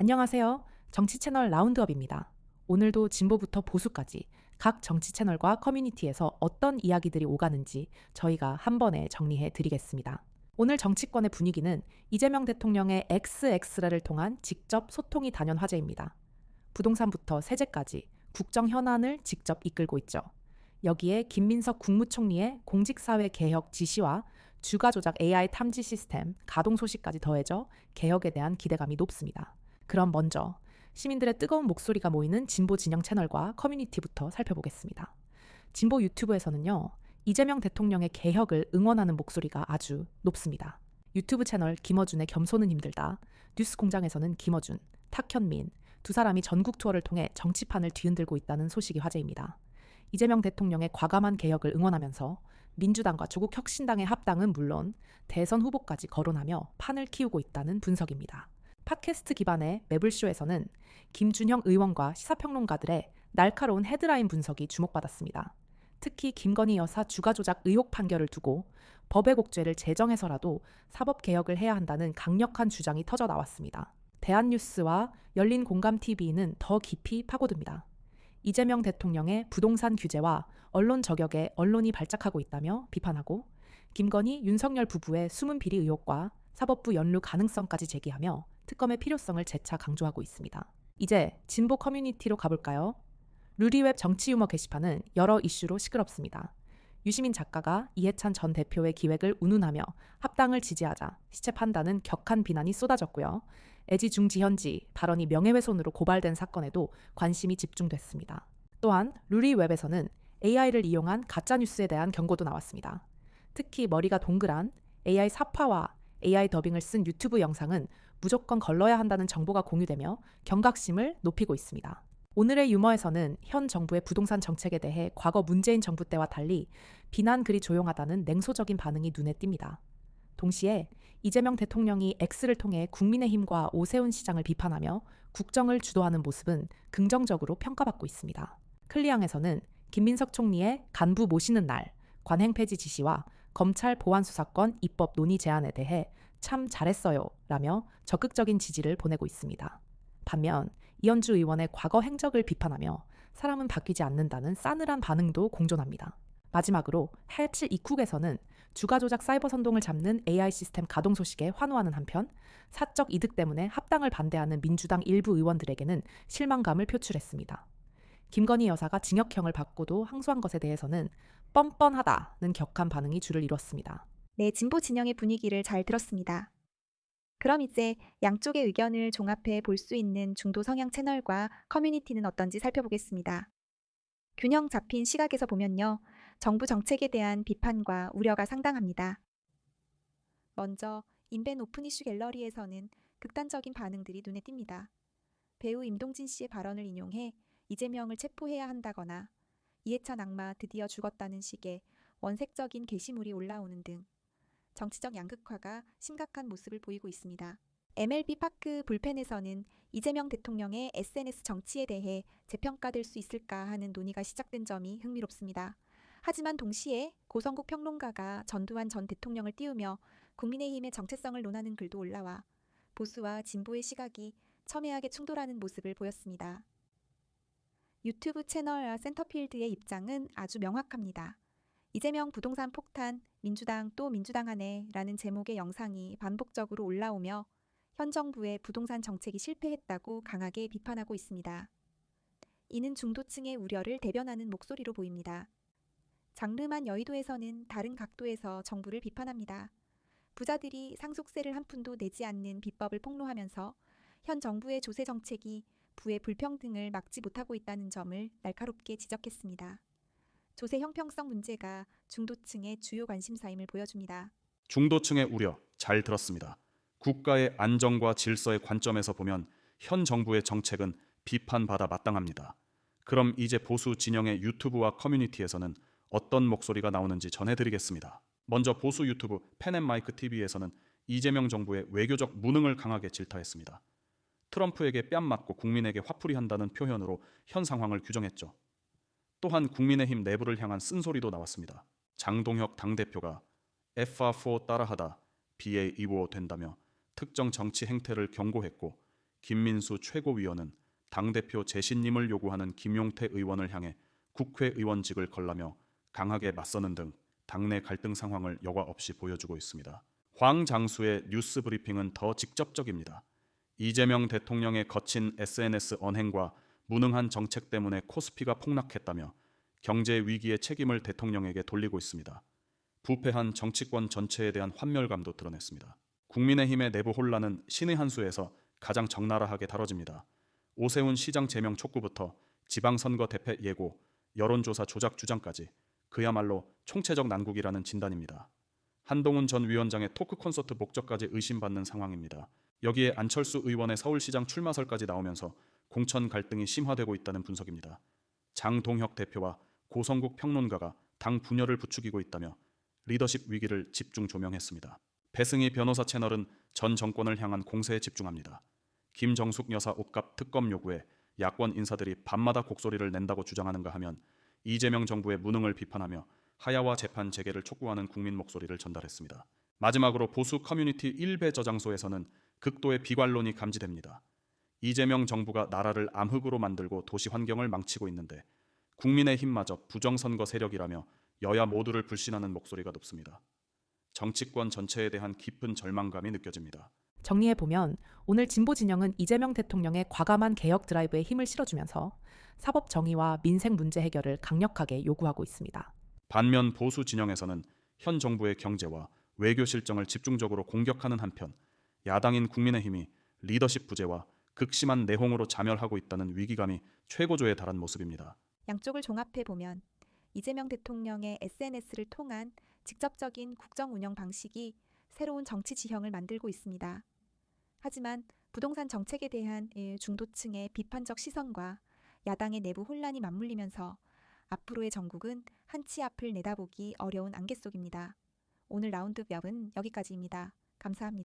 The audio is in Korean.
안녕하세요. 정치 채널 라운드업입니다. 오늘도 진보부터 보수까지 각 정치 채널과 커뮤니티에서 어떤 이야기들이 오가는지 저희가 한 번에 정리해 드리겠습니다. 오늘 정치권의 분위기는 이재명 대통령의 XX를 통한 직접 소통이 단연 화제입니다. 부동산부터 세제까지 국정 현안을 직접 이끌고 있죠. 여기에 김민석 국무총리의 공직사회 개혁 지시와 주가 조작 AI 탐지 시스템 가동 소식까지 더해져 개혁에 대한 기대감이 높습니다. 그럼 먼저 시민들의 뜨거운 목소리가 모이는 진보 진영 채널과 커뮤니티부터 살펴보겠습니다. 진보 유튜브에서는요, 이재명 대통령의 개혁을 응원하는 목소리가 아주 높습니다. 유튜브 채널 김어준의 겸손은 힘들다, 뉴스공장에서는 김어준, 탁현민 두 사람이 전국 투어를 통해 정치판을 뒤흔들고 있다는 소식이 화제입니다. 이재명 대통령의 과감한 개혁을 응원하면서 민주당과 조국 혁신당의 합당은 물론 대선 후보까지 거론하며 판을 키우고 있다는 분석입니다. 팟캐스트 기반의 매블쇼에서는 김준형 의원과 시사평론가들의 날카로운 헤드라인 분석이 주목받았습니다. 특히 김건희 여사 주가 조작 의혹 판결을 두고 법의 곡죄를 제정해서라도 사법개혁을 해야 한다는 강력한 주장이 터져 나왔습니다. 대한뉴스와 열린공감TV는 더 깊이 파고듭니다. 이재명 대통령의 부동산 규제와 언론 저격에 언론이 발작하고 있다며 비판하고, 김건희, 윤석열 부부의 숨은 비리 의혹과 사법부 연루 가능성까지 제기하며 특검의 필요성을 재차 강조하고 있습니다. 이제 진보 커뮤니티로 가볼까요? 루리웹 정치 유머 게시판은 여러 이슈로 시끄럽습니다. 유시민 작가가 이해찬 전 대표의 기획을 운운하며 합당을 지지하자 시체 판단은 격한 비난이 쏟아졌고요. 애지중지현지 발언이 명예훼손으로 고발된 사건에도 관심이 집중됐습니다. 또한 루리웹에서는 AI를 이용한 가짜뉴스에 대한 경고도 나왔습니다. 특히 머리가 동그란 AI 사파와 AI 더빙을 쓴 유튜브 영상은 무조건 걸러야 한다는 정보가 공유되며 경각심을 높이고 있습니다. 오늘의 유머에서는 현 정부의 부동산 정책에 대해 과거 문재인 정부 때와 달리 비난 글이 조용하다는 냉소적인 반응이 눈에 띕니다. 동시에 이재명 대통령이 X를 통해 국민의힘과 오세훈 시장을 비판하며 국정을 주도하는 모습은 긍정적으로 평가받고 있습니다. 클리앙에서는 김민석 총리의 간부 모시는 날, 관행 폐지 지시와 검찰 보안수사권 입법 논의 제안에 대해 참 잘했어요 라며 적극적인 지지를 보내고 있습니다. 반면 이현주 의원의 과거 행적을 비판하며 사람은 바뀌지 않는다는 싸늘한 반응도 공존합니다. 마지막으로 해칠 이쿡에서는 주가 조작 사이버 선동을 잡는 AI 시스템 가동 소식에 환호하는 한편 사적 이득 때문에 합당을 반대하는 민주당 일부 의원들에게는 실망감을 표출했습니다. 김건희 여사가 징역형을 받고도 항소한 것에 대해서는 뻔뻔하다는 격한 반응이 줄을 이뤘습니다. 네, 진보 진영의 분위기를 잘 들었습니다. 그럼 이제 양쪽의 의견을 종합해 볼 수 있는 중도 성향 채널과 커뮤니티는 어떤지 살펴보겠습니다. 균형 잡힌 시각에서 보면요, 정부 정책에 대한 비판과 우려가 상당합니다. 먼저 인벤 오픈 이슈 갤러리에서는 극단적인 반응들이 눈에 띕니다. 배우 임동진 씨의 발언을 인용해 이재명을 체포해야 한다거나 이해찬 악마 드디어 죽었다는 식의 원색적인 게시물이 올라오는 등 정치적 양극화가 심각한 모습을 보이고 있습니다. MLB 파크 불펜에서는 이재명 대통령의 SNS 정치에 대해 재평가될 수 있을까 하는 논의가 시작된 점이 흥미롭습니다. 하지만 동시에 고성국 평론가가 전두환 전 대통령을 띄우며 국민의힘의 정체성을 논하는 글도 올라와 보수와 진보의 시각이 첨예하게 충돌하는 모습을 보였습니다. 유튜브 채널 센터필드의 입장은 아주 명확합니다. 이재명 부동산 폭탄, 민주당 또 민주당 안에 라는 제목의 영상이 반복적으로 올라오며 현 정부의 부동산 정책이 실패했다고 강하게 비판하고 있습니다. 이는 중도층의 우려를 대변하는 목소리로 보입니다. 장르만 여의도에서는 다른 각도에서 정부를 비판합니다. 부자들이 상속세를 한 푼도 내지 않는 비법을 폭로하면서 현 정부의 조세 정책이 부의 불평등을 막지 못하고 있다는 점을 날카롭게 지적했습니다. 조세 형평성 문제가 중도층의 주요 관심사임을 보여줍니다. 중도층의 우려 잘 들었습니다. 국가의 안정과 질서의 관점에서 보면 현 정부의 정책은 비판받아 마땅합니다. 그럼 이제 보수 진영의 유튜브와 커뮤니티에서는 어떤 목소리가 나오는지 전해드리겠습니다. 먼저 보수 유튜브 펜앤마이크 TV에서는 이재명 정부의 외교적 무능을 강하게 질타했습니다. 트럼프에게 뺨 맞고 국민에게 화풀이 한다는 표현으로 현 상황을 규정했죠. 또한 국민의힘 내부를 향한 쓴소리도 나왔습니다. 장동혁 당대표가 FR4 따라하다 비에 이루어 된다며 특정 정치 행태를 경고했고, 김민수 최고위원은 당대표 재신임을 요구하는 김용태 의원을 향해 국회의원직을 걸라며 강하게 맞서는 등 당내 갈등 상황을 여과 없이 보여주고 있습니다. 황장수의 뉴스 브리핑은 더 직접적입니다. 이재명 대통령의 거친 SNS 언행과 무능한 정책 때문에 코스피가 폭락했다며 경제 위기의 책임을 대통령에게 돌리고 있습니다. 부패한 정치권 전체에 대한 환멸감도 드러냈습니다. 국민의힘의 내부 혼란은 신의 한 수에서 가장 적나라하게 다뤄집니다. 오세훈 시장 제명 촉구부터 지방선거 대패 예고, 여론조사 조작 주장까지 그야말로 총체적 난국이라는 진단입니다. 한동훈 전 위원장의 토크 콘서트 목적까지 의심받는 상황입니다. 여기에 안철수 의원의 서울시장 출마설까지 나오면서 공천 갈등이 심화되고 있다는 분석입니다. 장동혁 대표와 고성국 평론가가 당 분열을 부추기고 있다며 리더십 위기를 집중 조명했습니다. 배승희 변호사 채널은 전 정권을 향한 공세에 집중합니다. 김정숙 여사 옷값 특검 요구에 야권 인사들이 밤마다 곡소리를 낸다고 주장하는가 하면 이재명 정부의 무능을 비판하며 하야와 재판 재개를 촉구하는 국민 목소리를 전달했습니다. 마지막으로 보수 커뮤니티 일베 저장소에서는 극도의 비관론이 감지됩니다. 이재명 정부가 나라를 암흑으로 만들고 도시 환경을 망치고 있는데 국민의힘마저 부정선거 세력이라며 여야 모두를 불신하는 목소리가 높습니다. 정치권 전체에 대한 깊은 절망감이 느껴집니다. 정리해보면 오늘 진보 진영은 이재명 대통령의 과감한 개혁 드라이브에 힘을 실어주면서 사법 정의와 민생 문제 해결을 강력하게 요구하고 있습니다. 반면 보수 진영에서는 현 정부의 경제와 외교 실정을 집중적으로 공격하는 한편 야당인 국민의힘이 리더십 부재와 극심한 내홍으로 자멸하고 있다는 위기감이 최고조에 달한 모습입니다. 양쪽을 종합해 보면 이재명 대통령의 SNS를 통한 직접적인 국정 운영 방식이 새로운 정치 지형을 만들고 있습니다. 하지만 부동산 정책에 대한 중도층의 비판적 시선과 야당의 내부 혼란이 맞물리면서 앞으로의 정국은 한 치 앞을 내다보기 어려운 안개 속입니다. 오늘 라운드업은 여기까지입니다. 감사합니다.